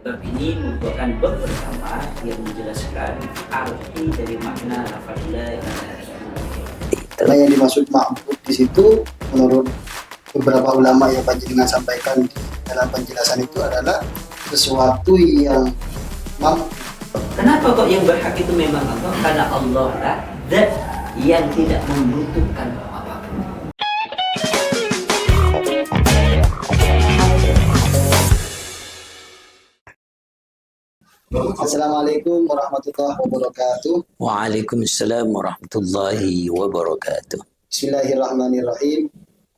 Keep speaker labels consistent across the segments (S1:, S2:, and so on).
S1: Bab ini merupakan bab pertama yang menjelaskan arti dari makna lafaz la ilaha illallah.
S2: Karena yang dimaksud ma'bud di situ menurut beberapa ulama yang panjenengan sampaikan dalam penjelasan itu adalah sesuatu yang mampu.
S1: Kenapa kok yang berhak itu memang Allah? Karena Allah lah zat yang tidak membutuhkan apapun.
S2: Assalamualaikum warahmatullahi wabarakatuh.
S1: Waalaikumsalam warahmatullahi wabarakatuh.
S2: Bismillahirrahmanirrahim.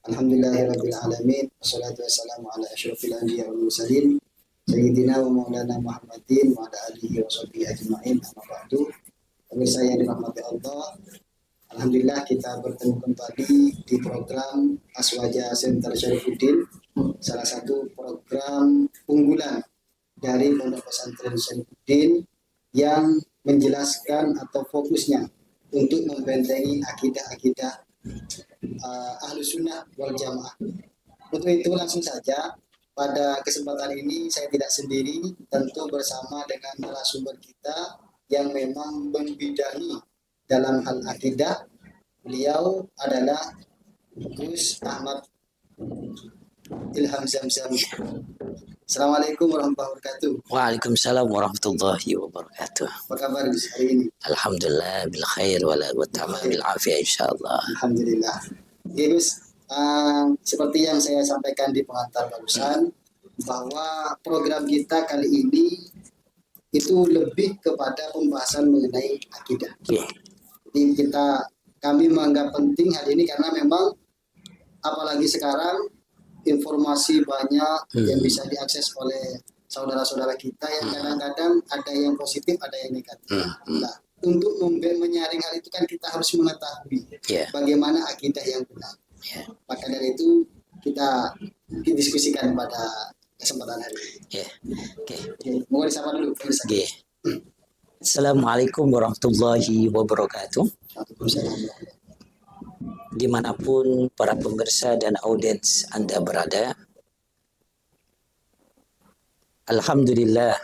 S2: Alhamdulillahirabbil alamin. Wassalatu wassalamu ala asyrofil anbiya wal mursalin sayyidina wa maulana Muhammadin wa ala alihi wa sahbihi ajma'in. Amma ba'du. Pemirsa yang dirahmati Allah, alhamdulillah kita bertemu kembali di program Aswaja Center Syarifuddin, salah satu program unggulan dari Pondok Pesantren Syarifuddin yang menjelaskan atau fokusnya untuk membentengi akidah-akidah Ahlus Sunnah wal Jamaah. Untuk itu langsung saja pada kesempatan ini saya tidak sendiri, tentu bersama dengan narasumber kita yang memang membidangi dalam hal akidah. Beliau adalah Gus Ahmad Ilham Zamzam. Assalamualaikum warahmatullahi wabarakatuh.
S1: Waalaikumsalam warahmatullahi wabarakatuh.
S2: Apa kabar Gus hari ini?
S1: Alhamdulillah bil khair wal tamam bil afiyah insyaallah.
S2: Alhamdulillah. Oke Gus, seperti yang saya sampaikan di pengantar barusan, bahwa program kita kali ini itu lebih kepada pembahasan mengenai akidah.
S1: Okay.
S2: Jadi kami menganggap penting hal ini karena memang apalagi sekarang informasi banyak yang bisa diakses oleh saudara-saudara kita yang kadang-kadang ada yang positif, ada yang negatif. Nah, untuk menyaring hal itu kan kita harus mengetahui bagaimana akidah yang benar. Maka dari itu kita diskusikan pada kesempatan hari ini.
S1: Oke.
S2: Mau disapa dulu.
S1: Okay. Assalamualaikum warahmatullahi wabarakatuh. Dimanapun para pemirsa dan audiens Anda berada, Alhamdulillah,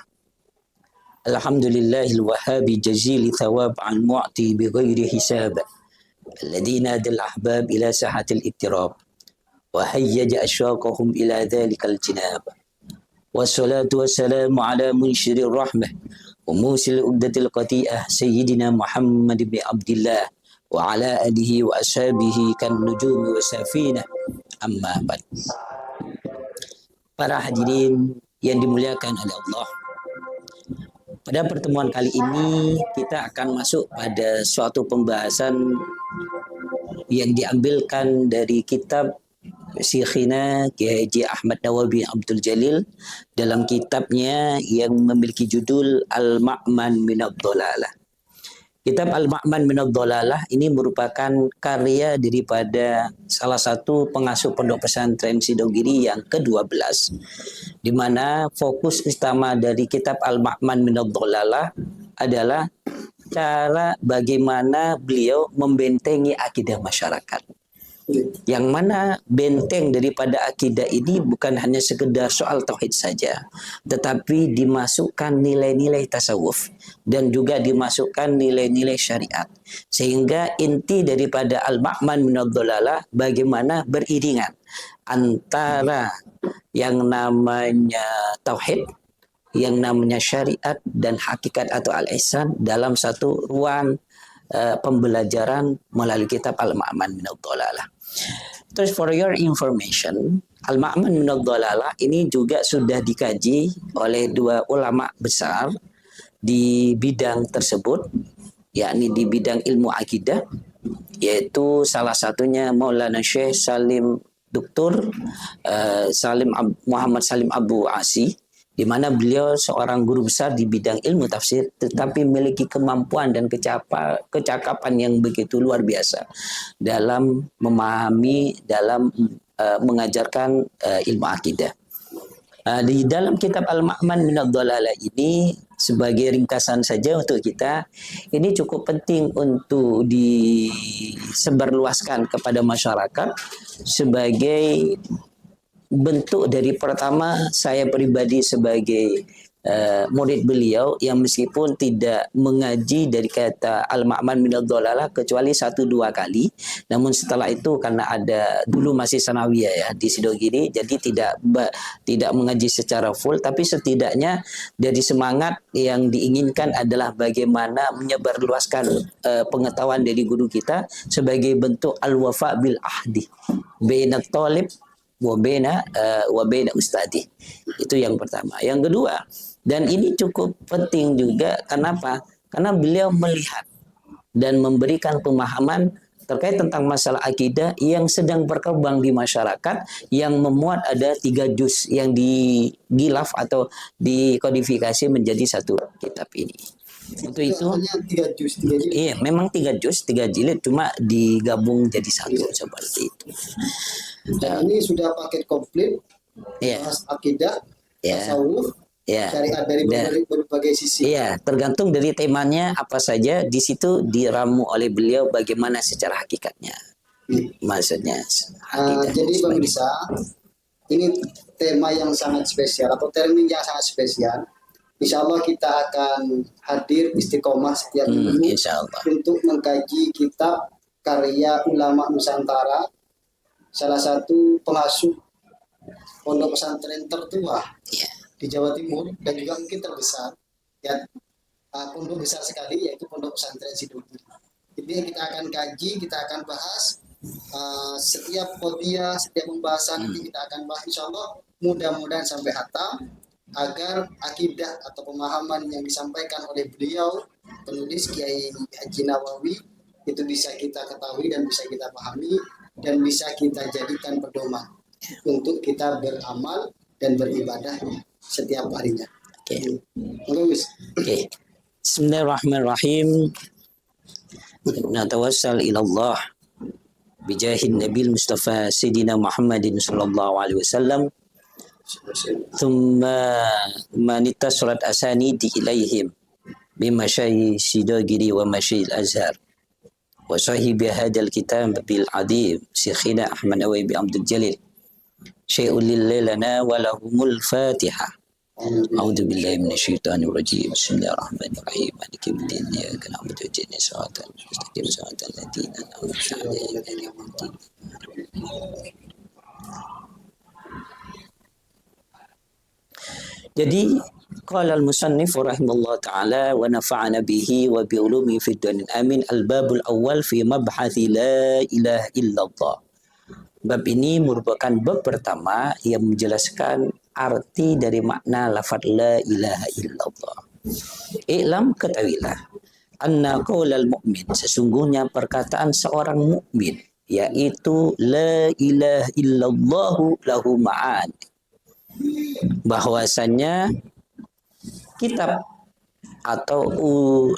S1: Alhamdulillahil wahabi jazili thawab al mu'ti bi ghairi hisab, alladhina dal ahbab ila sahatil ittirab wa hayyaja ashwaqahum ila dhalikal jinab. Wassalatu wassalamu ala munsyirir rahmah wa musil uqdatil qati'ah sayyidina Muhammad bin Abdillah wa ala alihi wa ashabihi kan nujumi wa safina, amma ba'd. Para hadirin yang dimuliakan oleh Allah, pada pertemuan kali ini kita akan masuk pada suatu pembahasan yang diambilkan dari kitab Syekhina Kiai Haji Ahmad Nawawi Abdul Jalil dalam kitabnya yang memiliki judul Al-Ma'man Minad Dhalalah. Kitab Al-Ma'man Minad Dhalalah ini merupakan karya daripada salah satu pengasuh pondok pesantren Sidogiri yang ke-12, di mana fokus utama dari kitab Al-Ma'man Minad Dhalalah adalah cara bagaimana beliau membentengi akidah masyarakat. Yang mana benteng daripada akidah ini bukan hanya sekedar soal tauhid saja, tetapi dimasukkan nilai-nilai tasawuf dan juga dimasukkan nilai-nilai syariat. Sehingga inti daripada Al-Ma'man Minad Dhalalah bagaimana beriringan antara yang namanya tauhid, yang namanya syariat dan hakikat atau al-ihsan dalam satu ruang pembelajaran melalui kitab Al-Ma'man Minad Dhalalah. Terus for your information, Al-Ma'man Minad Dhalalah ini juga sudah dikaji oleh dua ulama besar di bidang tersebut, yakni di bidang ilmu akidah, yaitu salah satunya Maulana Syekh Salim Dr. Muhammad Salim Abu Asi, di mana beliau seorang guru besar di bidang ilmu tafsir, tetapi memiliki kemampuan dan kecakapan yang begitu luar biasa dalam memahami, dalam mengajarkan ilmu akidah. Di dalam kitab Al-Ma'man Minad Dhalalah ini, sebagai ringkasan saja untuk kita, ini cukup penting untuk disebarluaskan kepada masyarakat sebagai bentuk dari pertama saya pribadi sebagai murid beliau yang meskipun tidak mengaji dari kata al-ma'man minal dhalalah kecuali 1-2 kali, namun setelah itu karena ada dulu masih sanawiyah ya di Sidogiri, jadi tidak mengaji secara full, tapi setidaknya dari semangat yang diinginkan adalah bagaimana menyebarluaskan pengetahuan dari guru kita sebagai bentuk al-wafa bil ahdi baina talib wa baina ustadi. Itu yang pertama. Yang kedua, dan ini cukup penting juga, kenapa? Karena beliau melihat dan memberikan pemahaman terkait tentang masalah akidah yang sedang berkembang di masyarakat, yang memuat ada 3 juz yang digilaf atau dikodifikasi menjadi satu kitab ini. Untuk itu
S2: hanya 3 juz, 3 juz.
S1: Iya, memang 3 juz, 3 jilid, cuma digabung jadi satu seperti itu.
S2: Dan ini sudah paket komplit,
S1: Iya.
S2: bahas akidah,
S1: Iya.
S2: tasawuf,
S1: Ya.
S2: syariat dari berbagai sisi.
S1: Iya, tergantung dari temanya apa saja, di situ diramu oleh beliau bagaimana secara hakikatnya. Maksudnya hakikat.
S2: Jadi pemirsa, ini tema yang sangat spesial atau termin yang sangat spesial. Insya Allah kita akan hadir istiqomah setiap minggu
S1: Insya Allah.
S2: untuk mengkaji kitab karya ulama Nusantara, salah satu pengasuh pondok pesantren tertua
S1: Iya.
S2: di Jawa Timur dan juga mungkin terbesar, ya, pondok besar sekali, yaitu pondok pesantren Sidogiri. Jadi kita akan kaji, kita akan bahas setiap qadhiyah, setiap pembahasan nanti kita akan bahas insya Allah, mudah-mudahan sampai hatam, agar akidah atau pemahaman yang disampaikan oleh beliau penulis Kiai Haji Nawawi itu bisa kita ketahui dan bisa kita pahami dan bisa kita jadikan pedoman untuk kita beramal dan beribadah setiap harinya.
S1: Oke.
S2: Okay.
S1: Bismillahirrahmanirrahim. Natawassal ila Allah bijahin Nabil Mustafa Sayyidina Muhammadin sallallahu alaihi wasallam. Thumma manitasrat asanidi ilaihim bimasyayi Sidogiri wa masyayi al-Azhar wa sahibi hadal kitab bil adib Syekhina Ahmad Nawawi Abdul Jalil syai'un lillana wa lahumul Fatihah. A'udzu billahi minasyaitonir rajim. Bismillahirrahmanirrahim. Maliki yaumiddin. Iyyaka na'budu wa iyyaka nasta'in. Mustaqim shiratal ladzina an'amta 'alaihim ghairil maghdubi 'alaihim. Jadi qala al-musannif rahimallahu taala wa nafa'ana bihi wa bi ulumi fid dunya amin al-babul awal fi mabhathi la ilaha illallah. Bab ini merupakan bab pertama yang menjelaskan arti dari makna lafaz la ilaha illallah. I'lam, ketahuilah, anna qaulal mu'min, sesungguhnya perkataan seorang mukmin yaitu la ilaha illallah lahu ma'an, bahwasannya kitab atau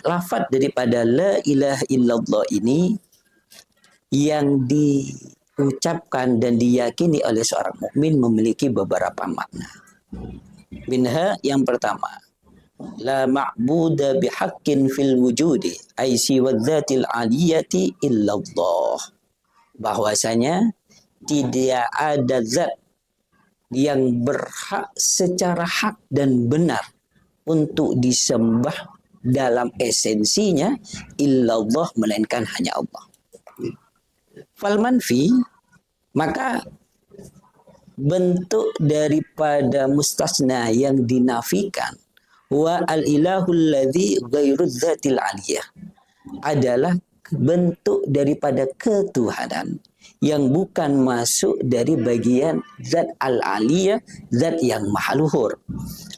S1: lafaz daripada la ilaha illallah ini yang diucapkan dan diyakini oleh seorang mukmin memiliki beberapa makna. Minha, yang pertama, la ma'buda bihaqqin fil wujudi ay siwa dzatil aliyati illallah, bahwasanya tidak ada zat yang berhak secara hak dan benar untuk disembah dalam esensinya illallah, melainkan hanya Allah. Fal manfi, maka bentuk daripada mustasna yang dinafikan wa al ilahul ladzi ghairu dzatil aliyah adalah bentuk daripada ketuhanan yang bukan masuk dari bagian zat al-aliyah, zat yang maha luhur.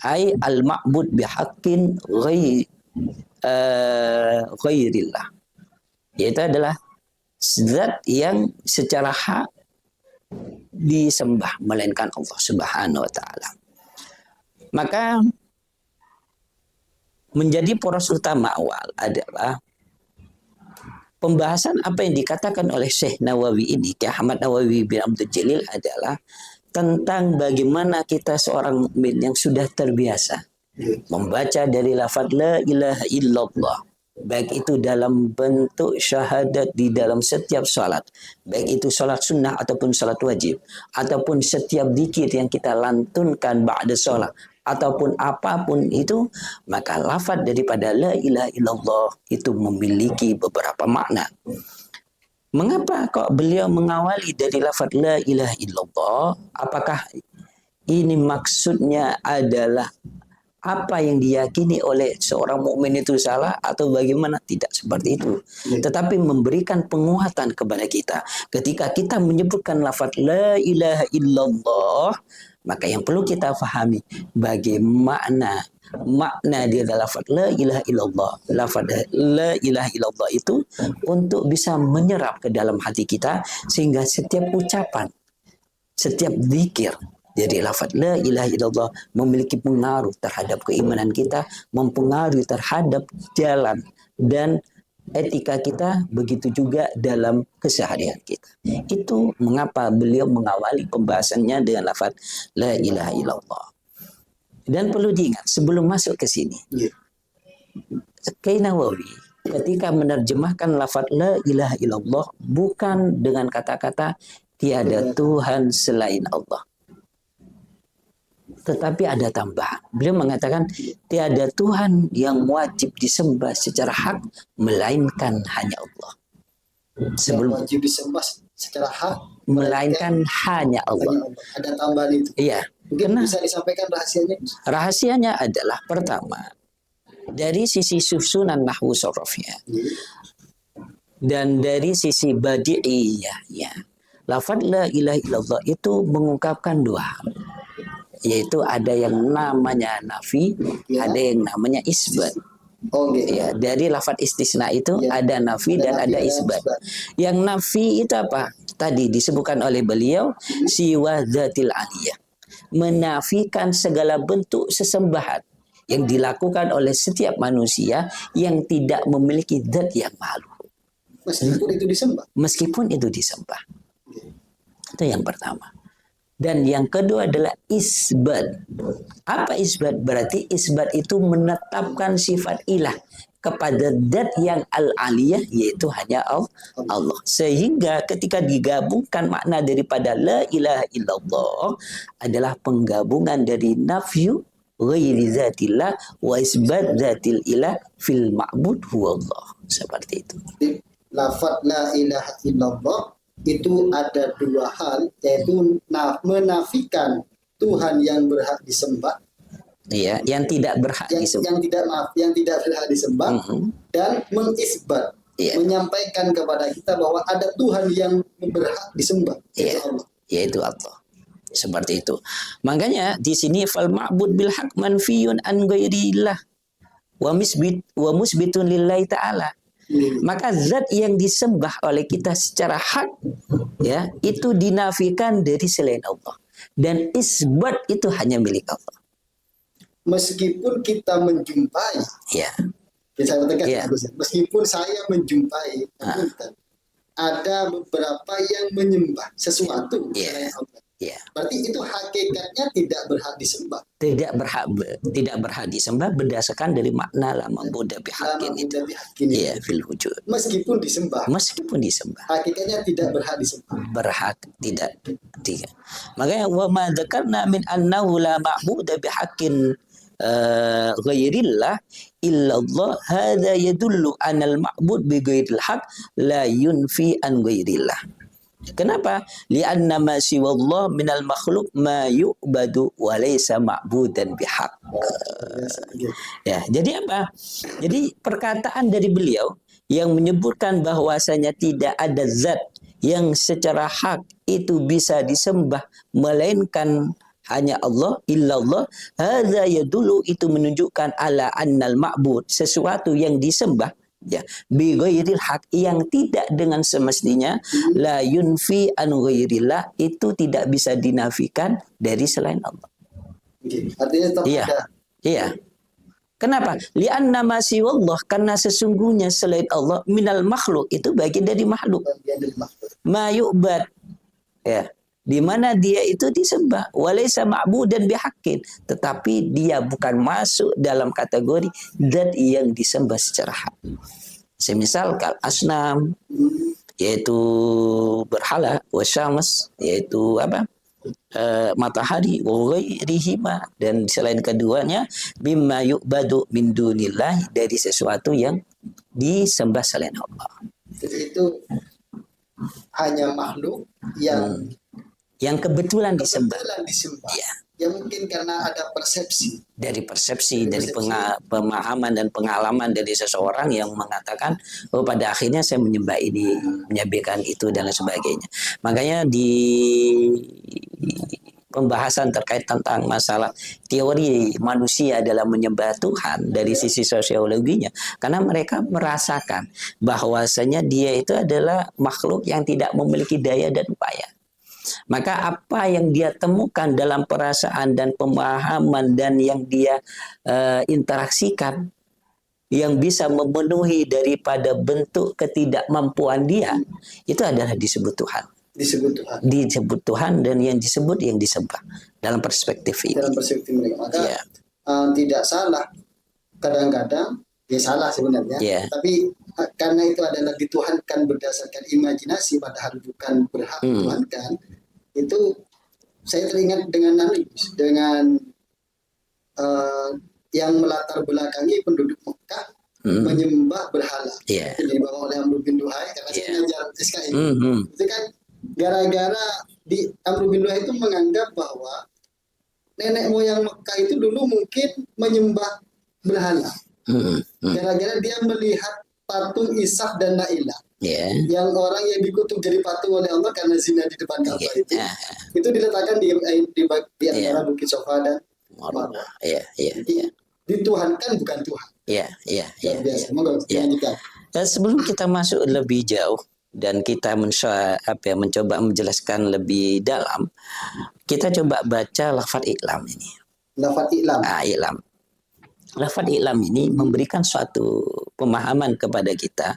S1: Ai al-ma'bud bihaqqin ghairillah. Yaitu adalah zat yang secara hak disembah melainkan Allah Subhanahu wa taala. Maka menjadi poros utama awal adalah pembahasan apa yang dikatakan oleh Syekh Nawawi ini, Syekh Ahmad Nawawi bin Abdul Jalil, adalah tentang bagaimana kita seorang mukmin yang sudah terbiasa membaca dari lafaz la ilaha illallah, baik itu dalam bentuk syahadat di dalam setiap salat, baik itu salat sunnah ataupun salat wajib, ataupun setiap zikir yang kita lantunkan ba'da salat, ataupun apapun itu, maka lafaz daripada la ilaha illallah itu memiliki beberapa makna. Mengapa kok beliau mengawali dari lafaz la ilaha illallah? Apakah ini maksudnya adalah apa yang diyakini oleh seorang mukmin itu salah atau bagaimana? Tidak seperti itu. Tetapi memberikan penguatan kepada kita. Ketika kita menyebutkan lafaz la ilaha illallah, maka yang perlu kita fahami bagaimana makna dia adalah lafaz la ilaha illallah. Lafaz la ilaha illallah itu untuk bisa menyerap ke dalam hati kita sehingga setiap ucapan, setiap zikir, jadi lafaz la ilaha illallah memiliki pengaruh terhadap keimanan kita, mempengaruhi terhadap jalan dan etika kita, begitu juga dalam keseharian kita. Itu mengapa beliau mengawali pembahasannya dengan lafaz la ilaha illallah. Dan perlu diingat sebelum masuk ke sini, Kiai Nawawi ketika menerjemahkan lafaz la ilaha illallah bukan dengan kata-kata tiada Tuhan selain Allah. Tetapi ada tambahan. Beliau mengatakan tiada Tuhan yang wajib disembah secara hak melainkan hanya Allah.
S2: Sebelum wajib disembah secara hak
S1: melainkan hanya Allah.
S2: Ada tambahan itu.
S1: Iya.
S2: Mungkin bisa disampaikan rahasianya.
S1: Rahasianya adalah pertama dari sisi susunan nahwu sorofnya dan dari sisi badi'iyahnya. Lafaz la ilaha illallah itu mengungkapkan dua hal. Yaitu ada yang namanya nafi, ada yang namanya isbat. Ya, dari lafaz istisna itu ada nafi dan ada isbat. Yang nafi itu apa? Tadi disebutkan oleh beliau siwa dzatil aliyah. Menafikan segala bentuk sesembahan yang dilakukan oleh setiap manusia yang tidak memiliki zat yang malu.
S2: Meskipun itu disembah.
S1: Meskipun itu disembah. Itu yang pertama. Dan yang kedua adalah isbat. Apa isbat? Berarti isbat itu menetapkan sifat ilah kepada zat yang al-aliyah, yaitu hanya Allah. Sehingga ketika digabungkan makna daripada la ilaha illallah adalah penggabungan dari nafyu ghairi zatillah wa isbat zatil ilah fil ma'bud huwa Allah. Seperti itu.
S2: Lafaz la ilaha illallah itu ada dua hal, yaitu menafikan Tuhan yang berhak disembah,
S1: yang tidak berhak disembah,
S2: yang tidak berhak disembah, dan mengisbat, menyampaikan kepada kita bahwa ada Tuhan yang berhak disembah,
S1: yaitu Allah. Seperti itu. Makanya di sini fal ma'bud bil haq manfiyun an ghairillah wa musbitun lillahi ta'ala. Maka zat yang disembah oleh kita secara hak itu dinafikan dari selain Allah, dan isbat itu hanya milik Allah.
S2: Meskipun kita menjumpai, meskipun saya menjumpai ada beberapa yang menyembah sesuatu selain Allah. Berarti itu hakikatnya tidak berhak disembah. Tidak
S1: berhak disembah berdasarkan dari makna lama Buddha bihakin itu. Iya, fil wujud.
S2: Meskipun disembah. Hakikatnya tidak berhak disembah.
S1: Tidak. Makanya wa ma dzakarna min annahu la ma'budu bihaqqin ghairillah illallah hadza yadullu anal ma'bud bi ghairil haqq la yunfi an ghairillah. Kenapa? Li'anna ma siwallah minal makhluk ma yu'badu wa laysa ma'budan bihaq. Jadi apa? Jadi perkataan dari beliau yang menyebutkan bahwasanya tidak ada zat yang secara hak itu bisa disembah melainkan hanya Allah, illallah, hadza yadullu, itu menunjukkan ala annal ma'bud, sesuatu yang disembah bi ghairil haq, yang tidak dengan semestinya, la yunfi an ghairillah, itu tidak bisa dinafikan dari selain Allah.
S2: Artinya tetap ada.
S1: Iya. Kenapa? Li'anna ma siwallah, karena sesungguhnya selain Allah minal makhluk, itu bagian dari makhluk. Ma yu'bad, di mana dia itu disembah, walaysa ma'budan bihaqqin, tetapi dia bukan masuk dalam kategori zat yang disembah secara hak. Semisal kal asnam, yaitu berhala, wasyams, yaitu apa? matahari wa ghairihima, dan selain keduanya mimma yu'badu min dunillah, dari sesuatu yang disembah selain Allah.
S2: Jadi itu hanya makhluk yang
S1: Yang kebetulan disembah.
S2: kebetulan disembah.
S1: Ya,
S2: Ya mungkin karena ada persepsi.
S1: dari persepsi, dari pemahaman dan pengalaman dari seseorang yang mengatakan, oh pada akhirnya saya menyembah ini, menyembahkan itu dan lain sebagainya. Makanya di pembahasan terkait tentang masalah teori manusia dalam menyembah Tuhan dari sisi sosiologinya, karena mereka merasakan bahwasanya dia itu adalah makhluk yang tidak memiliki daya dan upaya. Maka apa yang dia temukan dalam perasaan dan pemahaman dan yang dia interaksikan, yang bisa memenuhi daripada bentuk ketidakmampuan dia, itu adalah disebut Tuhan. Disebut Tuhan dan yang disebut yang disembah dalam perspektif ini.
S2: Dalam perspektif mereka. Maka tidak salah. Kadang-kadang ya salah sebenarnya. Tapi karena itu adalah dituhankan berdasarkan imajinasi, padahal bukan berhak dituhankan. Itu saya teringat dengan yang melatar belakangi penduduk Mekah menyembah berhala. Jadi dibawa oleh Amr bin Luhai, karena saya ngajar SKI. Itu kan gara-gara di Amr bin Luhai itu menganggap bahwa nenek moyang Mekah itu dulu mungkin menyembah berhala. Gara-gara dia melihat patung Ishak dan Nailah. Yang orang yang dikutuk jadi patung oleh Allah karena zina di depan Ka'bah itu diletakkan di antara Bukit Sofa dan Marwah. Dituhankan bukan Tuhan.
S1: Sebelum kita masuk lebih jauh dan kita mencoba menjelaskan lebih dalam, kita coba baca lafaz i'lam ini.
S2: Lafaz i'lam.
S1: I'lam. Lafaz i'lam ini memberikan suatu pemahaman kepada kita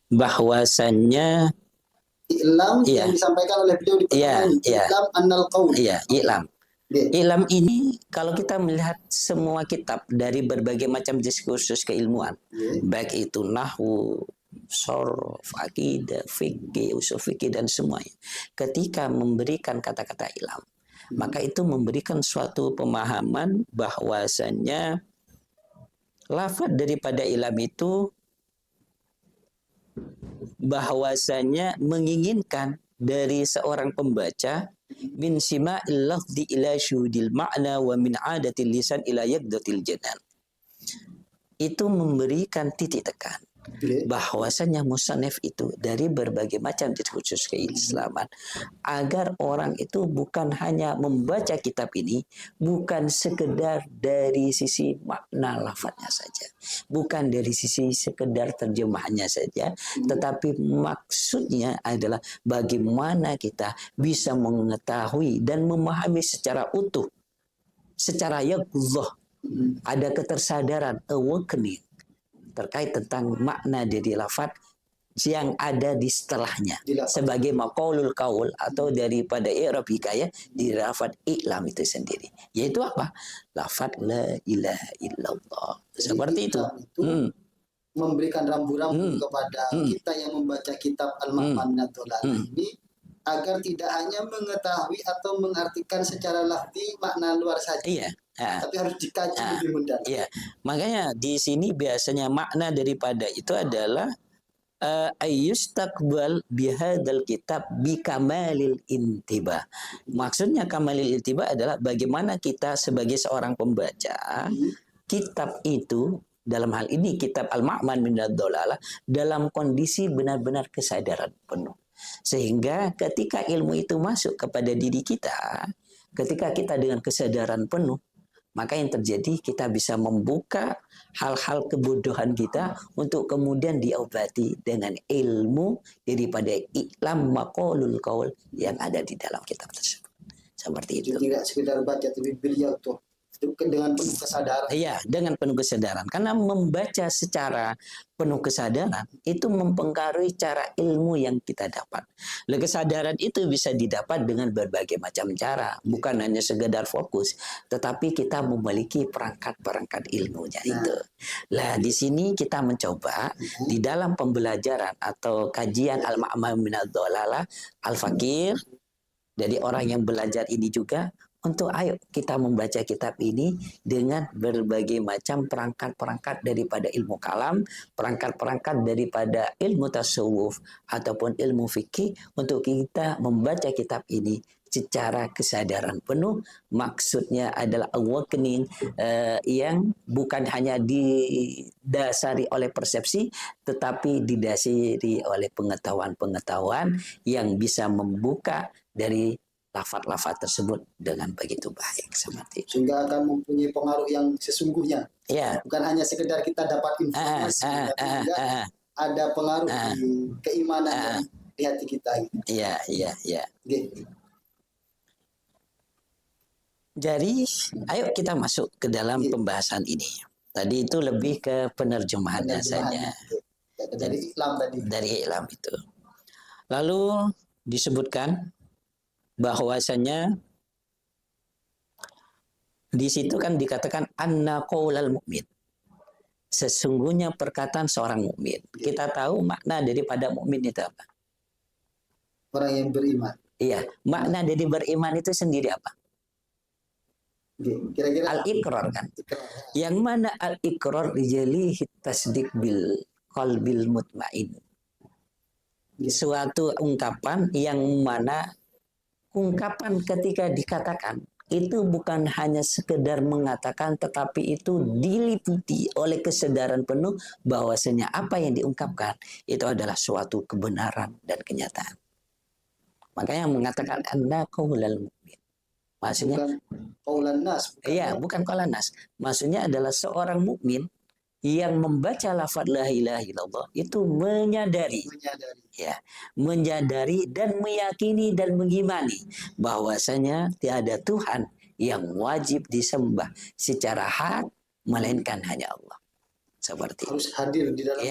S1: bahwasannya
S2: i'lam yang disampaikan oleh beliau di pertemuan i'lam annal qaul.
S1: I'lam. I'lam ini kalau kita melihat semua kitab dari berbagai macam diskursus keilmuan, baik itu nahwu, sharaf, akidah, fikih, usul fikih dan semuanya, ketika memberikan kata-kata i'lam, maka itu memberikan suatu pemahaman bahwasannya lafaz daripada i'lam itu bahwasanya menginginkan dari seorang pembaca min sima'il lafzi ila syudil ma'na wa min adatil lisan ila yaqdatil janan. Itu memberikan titik tekan bahwasanya musannif itu dari berbagai macam diskursus keislaman agar orang itu bukan hanya membaca kitab ini bukan sekedar dari sisi makna lafadznya saja, bukan dari sisi sekedar terjemahannya saja, tetapi maksudnya adalah bagaimana kita bisa mengetahui dan memahami secara utuh, secara yaqzah, ada ketersadaran, awakening terkait tentang makna dari lafaz yang ada di setelahnya sebagai maqaulul qaul atau daripada i'rab hikayah di lafaz i'lam itu sendiri, yaitu apa? Lafaz la ilaha illallah. Seperti itu.
S2: Memberikan rambu-rambu kepada kita yang membaca kitab Al-Ma'man Ad-Dalalah ini agar tidak hanya mengetahui atau mengartikan secara lafzi makna luar saja. Tapi harus dikaji lebih mendalam.
S1: Makanya di sini biasanya makna daripada itu adalah ayyustaqbal bihadzal kitab bikamalil intiba. Maksudnya kamalil intiba adalah bagaimana kita sebagai seorang pembaca kitab itu, dalam hal ini kitab Al-Ma'man min ad-Dalalah, dalam kondisi benar-benar kesadaran penuh. Sehingga ketika ilmu itu masuk kepada diri kita, ketika kita dengan kesadaran penuh, maka yang terjadi kita bisa membuka hal-hal kebodohan kita untuk kemudian diobati dengan ilmu daripada i'lam maqaulul qaul yang ada di dalam kitab tersebut. Seperti itu.
S2: Tidak sekedar baca, tapi beliau tuh dengan penuh kesadaran.
S1: Iya, dengan penuh kesadaran. Karena membaca secara penuh kesadaran itu mempengaruhi cara ilmu yang kita dapat. Kesadaran itu bisa didapat dengan berbagai macam cara, bukan hanya sekedar fokus, tetapi kita memiliki perangkat-perangkat ilmunya itu. Nah, di sini kita mencoba di dalam pembelajaran atau kajian Al-Ma'man min ad-Dalalah Al-Fakir Jadi orang yang belajar ini juga untuk ayo kita membaca kitab ini dengan berbagai macam perangkat-perangkat daripada ilmu kalam, perangkat-perangkat daripada ilmu tasawuf ataupun ilmu fikih untuk kita membaca kitab ini secara kesadaran penuh. Maksudnya adalah awakening yang bukan hanya didasari oleh persepsi tetapi didasari oleh pengetahuan-pengetahuan yang bisa membuka dari lafaz-lafaz tersebut dengan begitu baik seperti itu.
S2: Sehingga akan mempunyai pengaruh yang sesungguhnya.
S1: Ya.
S2: Bukan hanya sekedar kita dapat informasi, tapi juga ada pengaruh di keimanan di hati kita.
S1: Iya, iya, iya.
S2: Okay.
S1: Jadi, ayo kita masuk ke dalam pembahasan ini. Tadi itu lebih ke penerjemahannya saja.
S2: Dari iklam tadi.
S1: Dari iklam itu. Lalu disebutkan bahwasanya di situ kan dikatakan anna qaulal mukmin. Sesungguhnya perkataan seorang mukmin. Kita tahu makna daripada mukmin itu apa?
S2: Orang yang beriman.
S1: Iya, makna dari beriman itu sendiri apa?
S2: Kira-kira
S1: al-iqrar kan. Yang mana al-iqrar dijalihi tasdik bil qalbil mutmain. Suatu ungkapan yang mana ungkapan ketika dikatakan itu bukan hanya sekedar mengatakan tetapi itu diliputi oleh kesadaran penuh bahwasanya apa yang diungkapkan itu adalah suatu kebenaran dan kenyataan. Makanya mengatakan anna qaulal mukmin. Maksudnya
S2: qaulan nas.
S1: Iya, bukan qaulan nas. Maksudnya adalah seorang mukmin yang membaca lafaz la ilaha illallah itu menyadari dan meyakini dan mengimani bahwasanya tiada Tuhan yang wajib disembah secara hak melainkan hanya Allah. Seperti
S2: harus hadir di dalam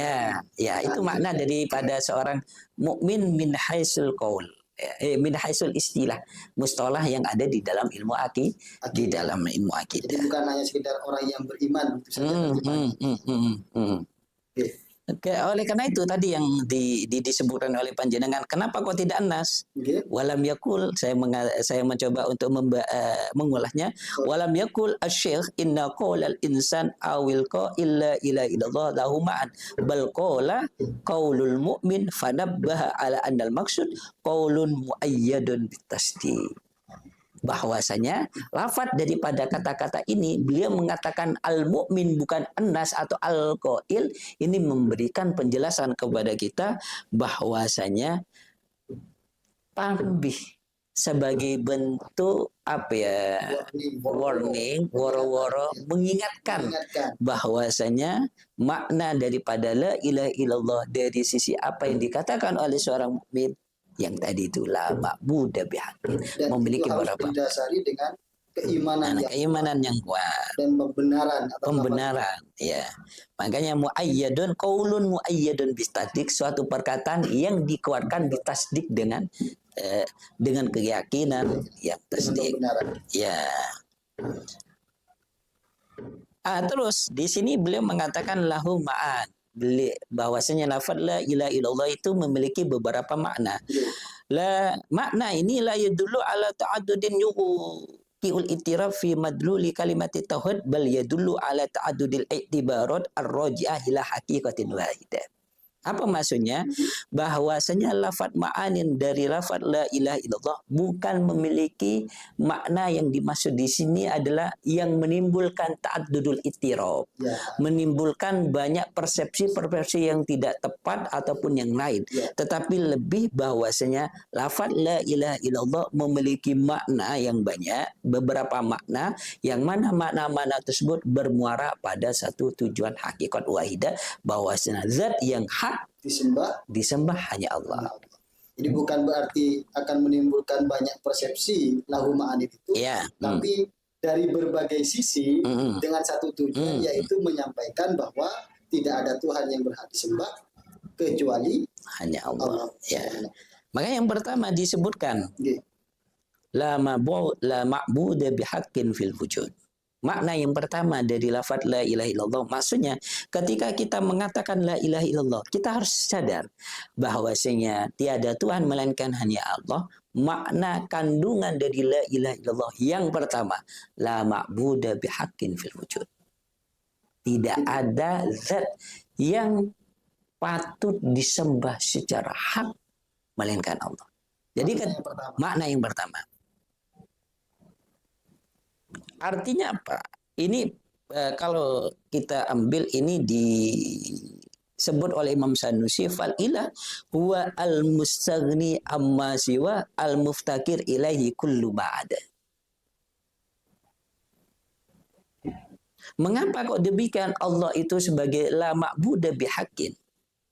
S1: itu makna daripada seorang mukmin min haisul qaul. Min haisul istilah mustalah yang ada di dalam ilmu di dalam ilmu akidah.
S2: Jadi bukan hanya sekedar orang yang beriman itu saja.
S1: Oleh karena itu tadi yang disebutkan oleh panjenengan, kenapa kok tidak nas? Walam yakul, saya mencoba untuk mengulahnya. Walam yakul asy-syekh inna qaulal insan awil illa ila illallah lahu ma'an bal qala qaulul mu'min fanabbaha ala annal maksud qaulun muayyadun bitasdiq. Bahwasanya lafaz daripada kata-kata ini beliau mengatakan al-mu'min bukan an-nas atau al-qail, ini memberikan penjelasan kepada kita bahwasanya tanbih sebagai bentuk warning, woro-woro mengingatkan bahwasanya makna daripada la ilaha illallah dari sisi apa yang dikatakan oleh seorang mukmin yang tadi itu la ma'budu bihaqqin, memiliki beberapa
S2: didasari dengan keimanan
S1: yang kuat
S2: dan pembenaran
S1: ya. Makanya muayyadun qaulun muayyadun bistasdik, suatu perkataan yang dikuatkan bitasdik dengan keyakinan yang tasdik ya. Terus di sini beliau mengatakan lahu ma'an, bahwasanya lafaz la ilaha illallah itu memiliki beberapa makna. Makna ini la yadullu ala ta'addudin yuqiul itiraf fi madluli kalimati tauhid bal yadullu ala ta'addudil i'tibarat ar-raji'ah ila haqiqatin wahidah. Apa maksudnya? Bahwasanya lafaz ma'anin dari lafaz la ilaha illallah bukan memiliki makna yang dimaksud di sini adalah yang menimbulkan ta'addudul ittirab, menimbulkan banyak persepsi yang tidak tepat ataupun yang lain. Tetapi lebih bahwasanya lafaz la ilaha illallah memiliki makna yang banyak, beberapa makna yang mana makna-makna tersebut bermuara pada satu tujuan hakikat wahidah, bahwasanya zat yang hak disembah hanya Allah.
S2: Jadi bukan berarti akan menimbulkan banyak persepsi lahu ma'anid itu, tapi dari berbagai sisi dengan satu tujuan, yaitu menyampaikan bahwa tidak ada Tuhan yang berhak disembah kecuali
S1: hanya Allah. Makanya yang pertama disebutkan la ma'budu bihaqqin fil wujud. Makna yang pertama dari lafaz la ilaha illallah, maksudnya ketika kita mengatakan la ilaha illallah, kita harus sadar bahwasanya tiada Tuhan melainkan hanya Allah. Makna kandungan dari la ilaha illallah yang pertama, la ma'budu bihaqqin fil wujud. Tidak ada zat yang patut disembah secara hak melainkan Allah. Jadi kan makna yang pertama. Artinya apa? Ini kalau kita ambil ini disebut oleh Imam Sanusi, fal ilah huwa al mustaghni amma siwa al muftakir ilaihi kullu ma'ada. Mengapa kok demikian Allah itu sebagai la ma'budu bihaqqin?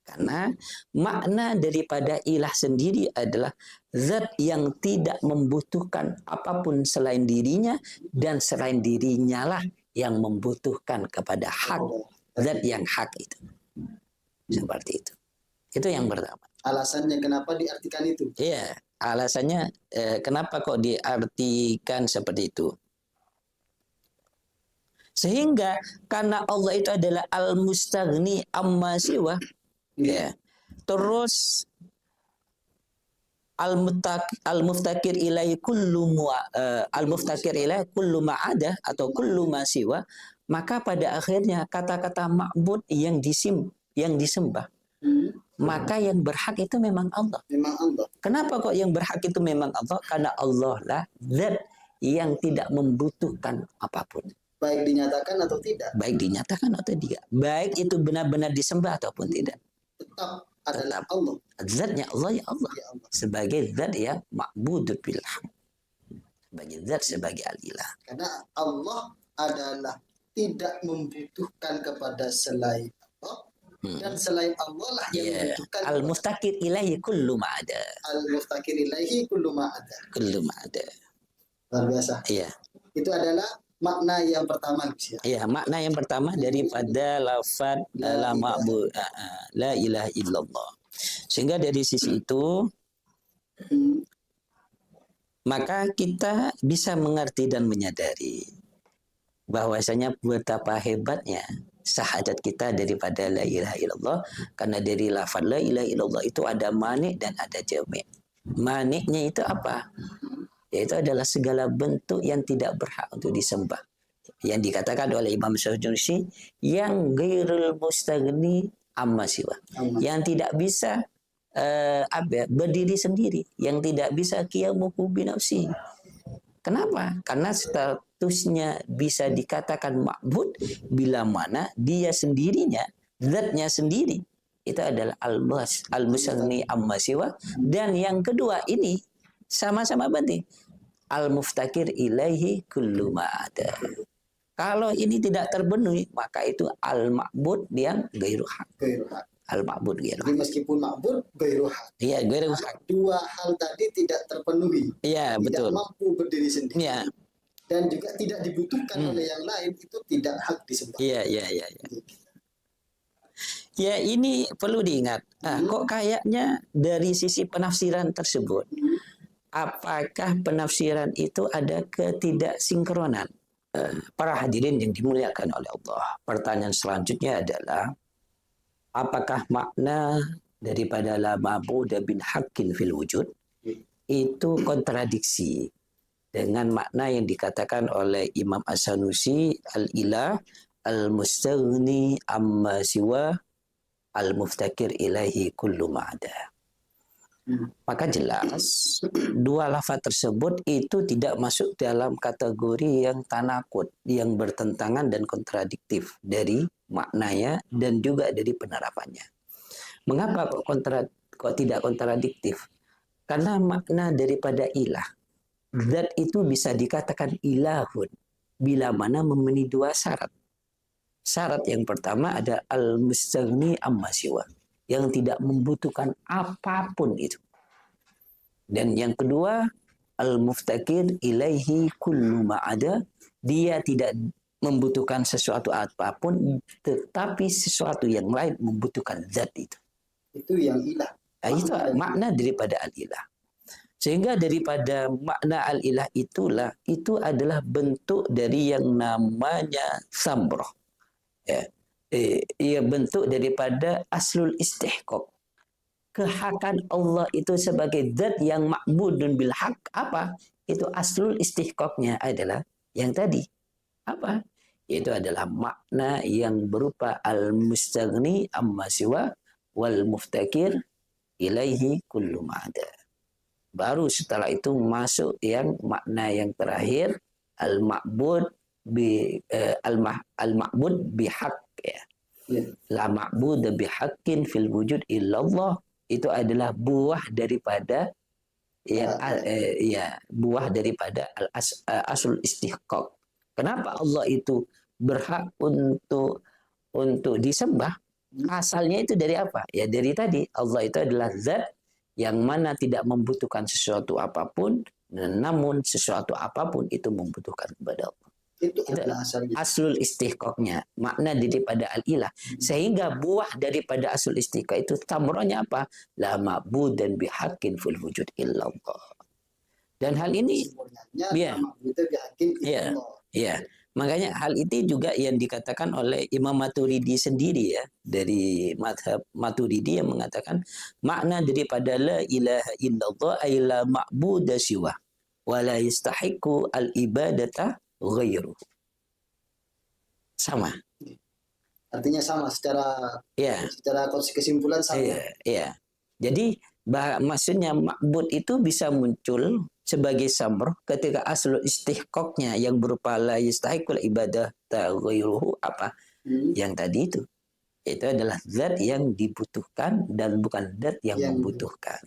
S1: Karena makna daripada ilah sendiri adalah zat yang tidak membutuhkan apapun selain dirinya, dan selain dirinya lah yang membutuhkan kepada hak, zat yang hak itu. Seperti itu. Itu yang pertama.
S2: Alasannya kenapa diartikan itu?
S1: Iya, alasannya kenapa kok diartikan seperti itu? Sehingga karena Allah itu adalah al-mustaghni amma siwa, ya. Terus al-muftakir ilaihi kullu ma'ada atau kullu ma siwa, maka pada akhirnya kata-kata ma'bud yang disembah, maka yang berhak itu memang Allah.
S2: Memang Allah.
S1: Kenapa kok yang berhak itu memang Allah? Karena Allah lah zat yang tidak membutuhkan apapun.
S2: Baik dinyatakan atau tidak.
S1: Baik dinyatakan atau tidak. Baik itu benar-benar disembah ataupun tidak.
S2: Tetap adalah Allah.
S1: Zatnya Allah ya Allah.
S2: Ya Allah.
S1: Sebagai zat yang ma'budu bil haq. Sebagai zat, sebagai al-ilah.
S2: Karena Allah adalah tidak membutuhkan kepada selain Allah. Dan selain Allah lah yang membutuhkan.
S1: Al-mustaqir ilaihi kullu ma'ada.
S2: Al-mustaqir ilaihi kullu ma'ada.
S1: Kullu ma'ada.
S2: Luar biasa.
S1: Iya.
S2: Itu adalah makna yang pertama, Gus.
S1: Iya, makna yang pertama daripada lafaz la ma'bud, la ilaha illallah. Sehingga dari sisi itu maka kita bisa mengerti dan menyadari bahwasanya betapa hebatnya syahadat kita daripada la ilaha illallah, karena dari lafaz la ilaha illallah itu ada manik dan ada jami'. Maniknya itu apa? Yaitu adalah segala bentuk yang tidak berhak untuk disembah. Yang dikatakan oleh Imam Sanusi, yang ghairul mustaghni amma siwa. Yang tidak bisa berdiri sendiri, yang tidak bisa qiyamuhu binafsi. Kenapa? Karena statusnya bisa dikatakan ma'bud bila mana dia sendirinya, zatnya sendiri, itu adalah al-mustaghni amma siwa. Dan yang kedua ini sama-sama penting, al-muftakir ilaihi kullu ma'ada. Kalau ini tidak terpenuhi, maka itu al-ma'bud yang ghairu haq. Al-ma'bud ghairu haq.
S2: Jadi meskipun ma'bud ghairu haq.
S1: Iya, ghairu haq.
S2: Dua hal tadi tidak terpenuhi.
S1: Iya, betul.
S2: Tidak mampu berdiri sendiri.
S1: Iya.
S2: Dan juga tidak dibutuhkan oleh yang lain, itu tidak hak disembah.
S1: Iya. Ya, ini perlu diingat. Kok kayaknya dari sisi penafsiran tersebut, apakah penafsiran itu ada ketidaksinkronan? Para hadirin yang dimuliakan oleh Allah, pertanyaan selanjutnya adalah, apakah makna daripada la ma'budu bil haqqin fil wujud itu kontradiksi dengan makna yang dikatakan oleh Imam As-Sanusi, al-ilah al-mustaghni amma siwa al-muftakir ilaihi kullu ma'ada. Maka jelas dua lafaz tersebut itu tidak masuk dalam kategori yang tanakut, yang bertentangan dan kontradiktif dari maknanya dan juga dari penerapannya. Mengapa kok tidak kontradiktif? Karena makna daripada ilah, zat itu bisa dikatakan ilahun bila mana memenuhi dua syarat. Syarat yang pertama ada al-mustaghni amma siwa, yang tidak membutuhkan apapun itu. Dan yang kedua, al-muftakir ilaihi kullu ma'ada, dia tidak membutuhkan sesuatu apapun, tetapi sesuatu yang lain membutuhkan zat itu.
S2: Itu yang ilah.
S1: Itu makna daripada al-ilah. Sehingga daripada makna al-ilah itulah, itu adalah bentuk dari yang namanya samroh. Ya. Ia bentuk daripada aslul istihqaq. Kehakan Allah itu sebagai zat yang ma'budun bil haq apa? Itu aslul istihqaqnya adalah yang tadi. Apa? Itu adalah makna yang berupa al-mustaghni amma siwa wal muftakir ilaihi kullu ma'ada. Baru setelah itu masuk yang makna yang terakhir al-ma'bud al-ma'bud bihaq ya. La ma'bud bihaqqin fil wujud illallah, itu adalah buah daripada buah daripada asul istihqaq. Kenapa Allah itu berhak untuk disembah? Asalnya itu dari apa? Ya dari tadi Allah itu adalah zat yang mana tidak membutuhkan sesuatu apapun, namun sesuatu apapun itu membutuhkan kepada Allah.
S2: Itu adalah
S1: aslul istihqaqnya, makna daripada al-ilah. Sehingga buah daripada aslul istihqaq itu tamrohnya apa? La ma'budan bihaqqin fil wujud illallah. Dan hal ini ya. Makanya hal itu juga yang dikatakan oleh Imam Maturidi sendiri ya, dari madhab Maturidi yang mengatakan makna daripada la ilaha illallah ay la ma'buda siwa wa la yastahiqu al-ibadata ghairu. Sama.
S2: Artinya sama secara kesimpulan sama.
S1: Iya. Jadi maksudnya ma'bud itu bisa muncul sebagai samroh ketika aslul istihqaqnya yang berupa la yastahiqul ibadah ghairuhu apa? Yang tadi itu adalah zat yang dibutuhkan dan bukan zat yang membutuhkan.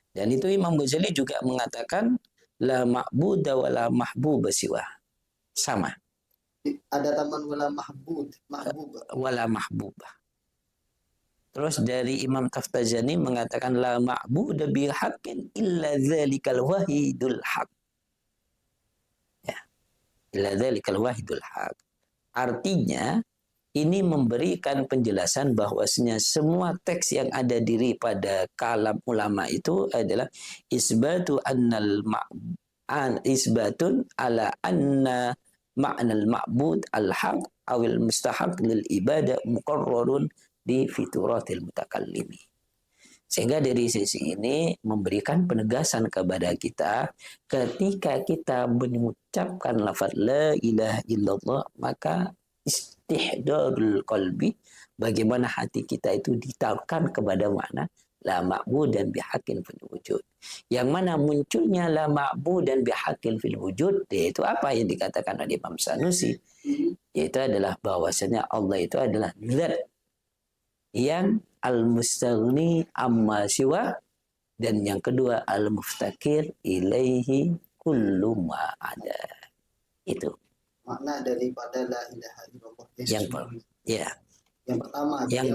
S1: Dan itu Imam Ghazali juga mengatakan la ma'buda wa la mahbuba siwa. Sama.
S2: Ada taman wala mahbub.
S1: Wala mahbubah. Terus dari Imam Taftazani mengatakan la ma'budu bi haqqin illa dzalikal wahidul haq. Ya. Illa dzalikal wahidul haq. Artinya ini memberikan penjelasan bahwasanya semua teks yang ada diri pada kalam ulama itu adalah isbatun ala anna ma'nal ma'bud al-haq awil mustahaq lil ibadah muqarrarun di fituratil mutakallimi. Sehingga dari sisi ini memberikan penegasan kepada kita ketika kita mengucapkan lafaz la ilaha illallah, maka istihdarul qalbi, bagaimana hati kita itu ditaruhkan kepada makna la ma'bud dan bihaqqin fil wujud. Yang mana munculnya la ma'bud dan bihaqqin fil wujud, yaitu apa yang dikatakan oleh Imam Sanusi, yaitu adalah bahwasanya Allah itu adalah zat yang al-mustaghni amma siwa, dan yang kedua al-muftakir ilaihi kullu ma ada. Itu
S2: makna daripada la ilaha illallah.
S1: Yang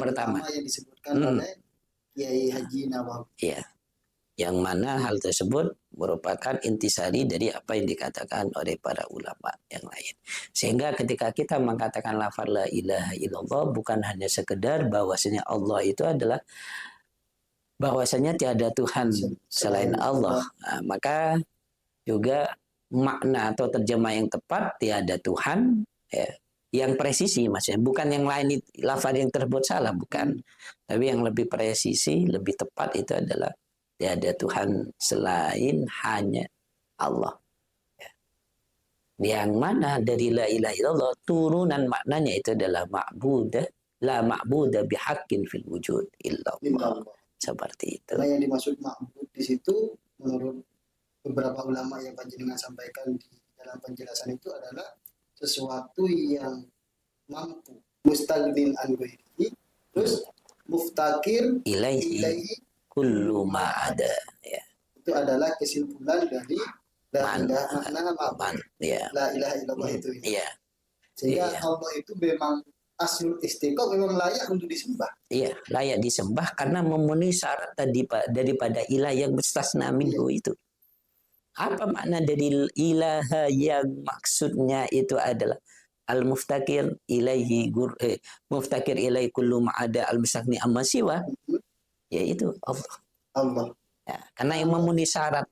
S1: pertama
S2: yang disebutkan oleh Kiai Haji Nawawi.
S1: Ya. Yang mana hal tersebut merupakan intisari dari apa yang dikatakan oleh para ulama yang lain. Sehingga ketika kita mengatakan lafaz la ilaha illallah, bukan hanya sekedar bahwasanya Allah itu adalah bahwasanya tiada Tuhan selain Allah. Nah, maka juga makna atau terjemah yang tepat tiada Tuhan ya, yang presisi maksudnya, bukan yang lain lafaz yang tersebut salah, bukan. Tapi yang lebih presisi, lebih tepat itu adalah tiada Tuhan selain hanya Allah. Ya. Yang mana dari la ilaha illallah turunan maknanya itu adalah ma'budah, la ma'budah bihaqqin fil wujud illallah. Seperti itu.
S2: Nah, yang dimaksud ma'bud di situ menurut beberapa ulama yang panjenengan sampaikan di dalam penjelasan itu adalah sesuatu yang mampu, mustaghdin an ghairihi, terus muftakir ilaihi
S1: kullu ma ada. Ya.
S2: Itu adalah kesimpulan dari la ilaha illallah itu.
S1: Ya.
S2: Sehingga Allah itu memang aslul istiqaq, memang layak untuk disembah.
S1: Iya, layak disembah karena memenuhi syarat tadi daripada ilah yang mustasna minhu itu. Apa makna dari ilaha yang maksudnya itu adalah al-muftakir ilaihi muftakir ilaihi kullu ma ada al-mustaghni amma siwa, yaitu Allah.
S2: Allah.
S1: Ya, karena yang memenuhi syarat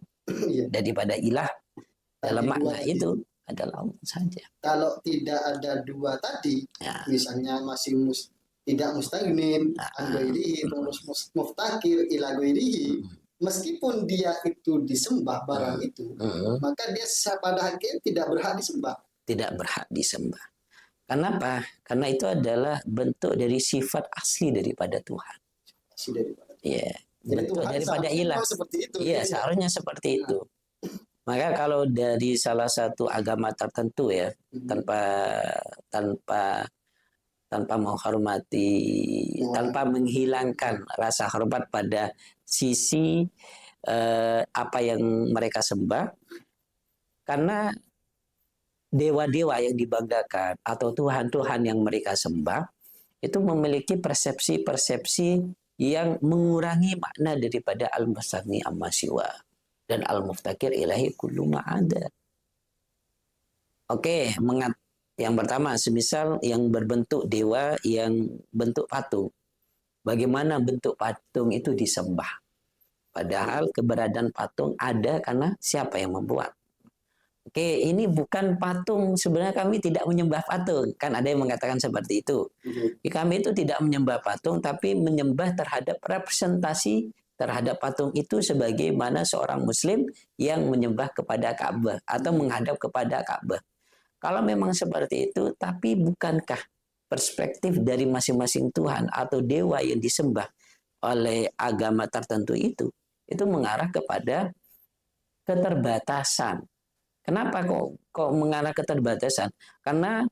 S2: Iya.
S1: daripada ilah dalam
S2: Tadi dua
S1: makna
S2: tadi.
S1: itu adalah Allah saja.
S2: Kalau tidak ada dua tadi,
S1: Ya,
S2: misalnya masih tidak mustagnin, an ghairihi, terus muftakir ila ghairihi, meskipun dia itu disembah barang itu, maka dia pada hakikatnya tidak berhak disembah.
S1: tidak berhak disembah. Kenapa? Karena itu adalah bentuk dari sifat asli daripada Tuhan.
S2: Asli daripada Tuhan.
S1: Iya,
S2: Jadi
S1: bentuk
S2: Tuhan
S1: daripada
S2: seharusnya
S1: ilah.
S2: memang seperti itu.
S1: Iya,
S2: Gitu ya.
S1: seharusnya seperti itu. Maka kalau dari salah satu agama tertentu ya, tanpa tanpa tanpa menghormati, tanpa menghilangkan rasa hormat pada sisi apa yang mereka sembah, karena dewa-dewa yang dibanggakan atau Tuhan-Tuhan yang mereka sembah itu memiliki persepsi-persepsi yang mengurangi makna daripada al-mustaghni amma siwa dan al-muftakir ilahi kullu ma'ada. Oke, yang pertama, semisal yang berbentuk dewa yang bentuk patung. Bagaimana bentuk patung itu disembah? Padahal keberadaan patung ada karena siapa yang membuat? Oke, ini bukan patung. Sebenarnya kami tidak menyembah patung. Kan ada yang mengatakan seperti itu. Kami itu tidak menyembah patung, tapi menyembah terhadap representasi terhadap patung itu sebagaimana seorang muslim yang menyembah kepada Ka'bah atau menghadap kepada Ka'bah. Kalau memang seperti itu, tapi bukankah perspektif dari masing-masing Tuhan atau dewa yang disembah oleh agama tertentu itu mengarah kepada keterbatasan. Kenapa kok mengarah keterbatasan? Karena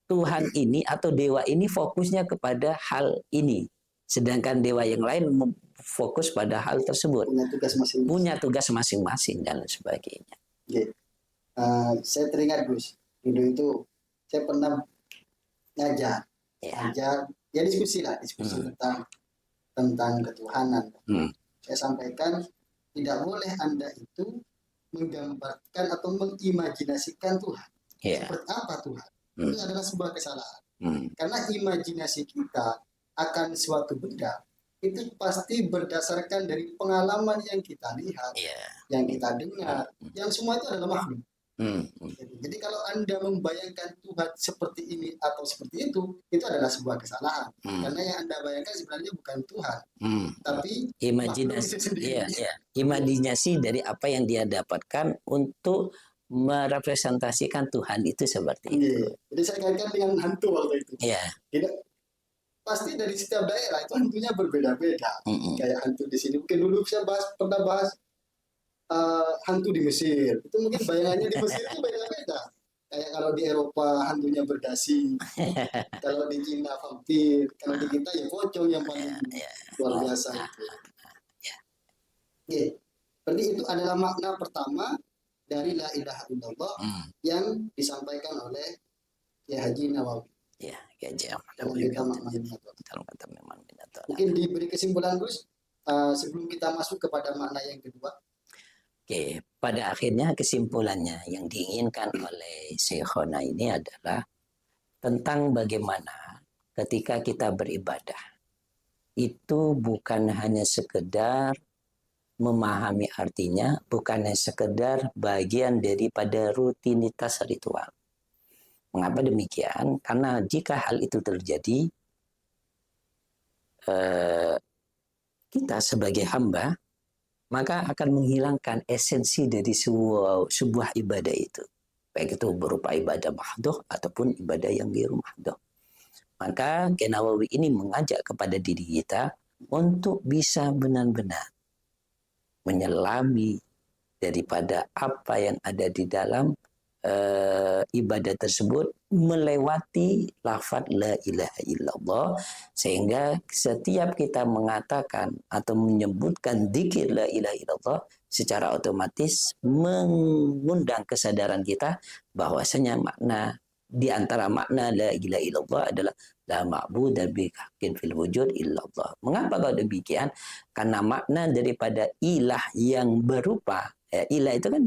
S1: Tuhan ini atau dewa ini fokusnya kepada hal ini. Sedangkan dewa yang lain fokus pada hal tersebut.
S2: Punya tugas masing-masing.
S1: Punya tugas masing-masing dan sebagainya.
S2: Okay. Saya teringat Gus, dulu itu saya pernah ngajar, ya diskusi tentang ketuhanan. Saya sampaikan tidak boleh Anda itu menggambarkan atau mengimajinasikan Tuhan. Seperti apa Tuhan? Itu adalah sebuah kesalahan. Karena imajinasi kita akan suatu benda itu pasti berdasarkan dari pengalaman yang kita lihat, yang kita dengar, yang semua itu adalah makhluk. Jadi kalau Anda membayangkan Tuhan seperti ini atau seperti itu adalah sebuah kesalahan. Karena yang Anda bayangkan sebenarnya bukan Tuhan, tapi
S1: imajinasi dari apa yang dia dapatkan untuk merepresentasikan Tuhan itu seperti itu.
S2: Jadi saya kaitkan dengan hantu waktu itu. Tidak, pasti dari setiap daerah itu hantunya berbeda-beda. Kayak hantu di sini mungkin dulu saya pernah bahas hantu di Mesir. Itu mungkin bayangannya di Mesir itu beda-beda. Kayak kalau di Eropa hantunya berdasi, kalau di Cina vampir, kalau di kita ya pocong yang paling luar biasa itu. Berarti itu adalah makna pertama dari la ilaha illallah yang disampaikan oleh Kiai Haji Nawawi. Mungkin diberi kesimpulan Gus sebelum kita masuk kepada makna yang kedua.
S1: Oke, pada akhirnya kesimpulannya yang diinginkan oleh Syekhona ini adalah tentang bagaimana ketika kita beribadah itu bukan hanya sekedar memahami artinya, bukan hanya sekedar bagian daripada rutinitas ritual. Mengapa demikian? Karena jika hal itu terjadi, kita sebagai hamba maka akan menghilangkan esensi dari sebuah ibadah itu. Baik itu berupa ibadah mahdhah ataupun ibadah yang ghairu mahdhah. Maka Kiai Nawawi ini mengajak kepada diri kita untuk bisa benar-benar menyelami daripada apa yang ada di dalam ibadah tersebut melewati lafaz la ilaha illallah, sehingga setiap kita mengatakan atau menyebutkan dzikir la ilaha illallah secara otomatis mengundang kesadaran kita bahwasanya makna di antara makna la ilaha illallah adalah la ma'budu bihaqqin fil wujud illallah. Mengapa kalau demikian? Karena makna daripada ilah yang berupa ilah itu kan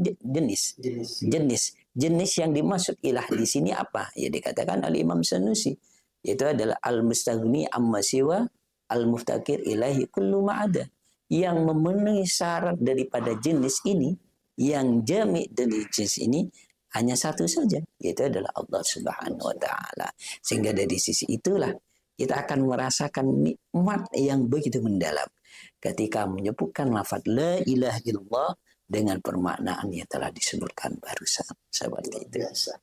S1: jenis yang dimaksud ilah di sini apa? Ya dikatakan oleh Imam Sanusi, itu adalah al-mustaghni amma siwa al-muftakir ilahi kullu ma'ada, yang memenuhi syarat daripada jenis ini yang jami' dan jins ini hanya satu saja, yaitu adalah Allah Subhanahu wa taala. Sehingga dari sisi itulah kita akan merasakan nikmat yang begitu mendalam ketika menyebutkan lafaz la ilaha illallah dengan permaknaan yang telah disebutkan barusan seperti itu.
S2: Biasa.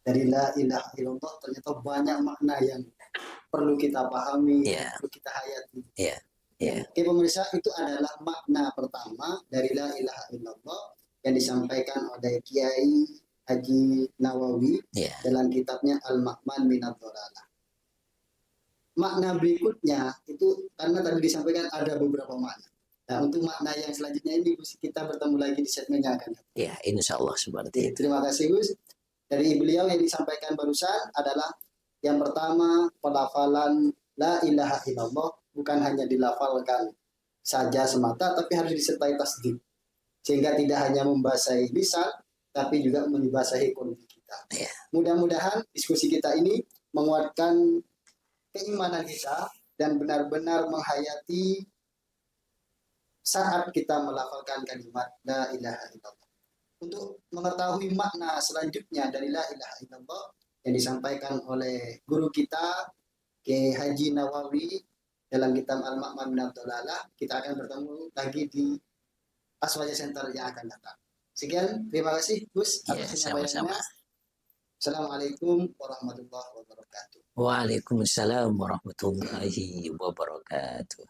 S2: Dari la ilaha illallah ternyata banyak makna yang perlu kita pahami,
S1: Ya.
S2: perlu kita hayati.
S1: Ya, ya,
S2: Oke pemirsa, itu adalah makna pertama dari la ilaha illallah yang disampaikan oleh Kiai Haji Nawawi
S1: ya,
S2: dalam kitabnya Al-Ma'man Minad Dhalalah. Makna berikutnya itu karena tadi disampaikan ada beberapa makna. Nah, untuk makna yang selanjutnya ini Gus, kita bertemu lagi di segmen yang akan datang.
S1: ya, insya Allah seperti itu.
S2: Terima kasih Gus. Dari beliau yang disampaikan barusan adalah yang pertama, pelafalan la ilaha illallah bukan hanya dilafalkan saja semata, tapi harus disertai tasdid. Sehingga tidak hanya membasahi lisan, tapi juga membasahi kolbu kita.
S1: Ya.
S2: Mudah-mudahan diskusi kita ini menguatkan keimanan kita dan benar-benar menghayati saat kita melafalkan kalimat la ilaha illallah. Untuk mengetahui makna selanjutnya dari la ilaha illallah yang disampaikan oleh guru kita Kiai Haji Nawawi dalam kitab Al-Ma'man Minad Dhalalah, kita akan bertemu lagi di Aswaja Center yang akan datang. Sekian, terima kasih Gus
S1: Ya,
S2: atas
S1: sama-sama.
S2: penyampaiannya. Assalamualaikum warahmatullahi wabarakatuh.
S1: Waalaikumsalam warahmatullahi wabarakatuh.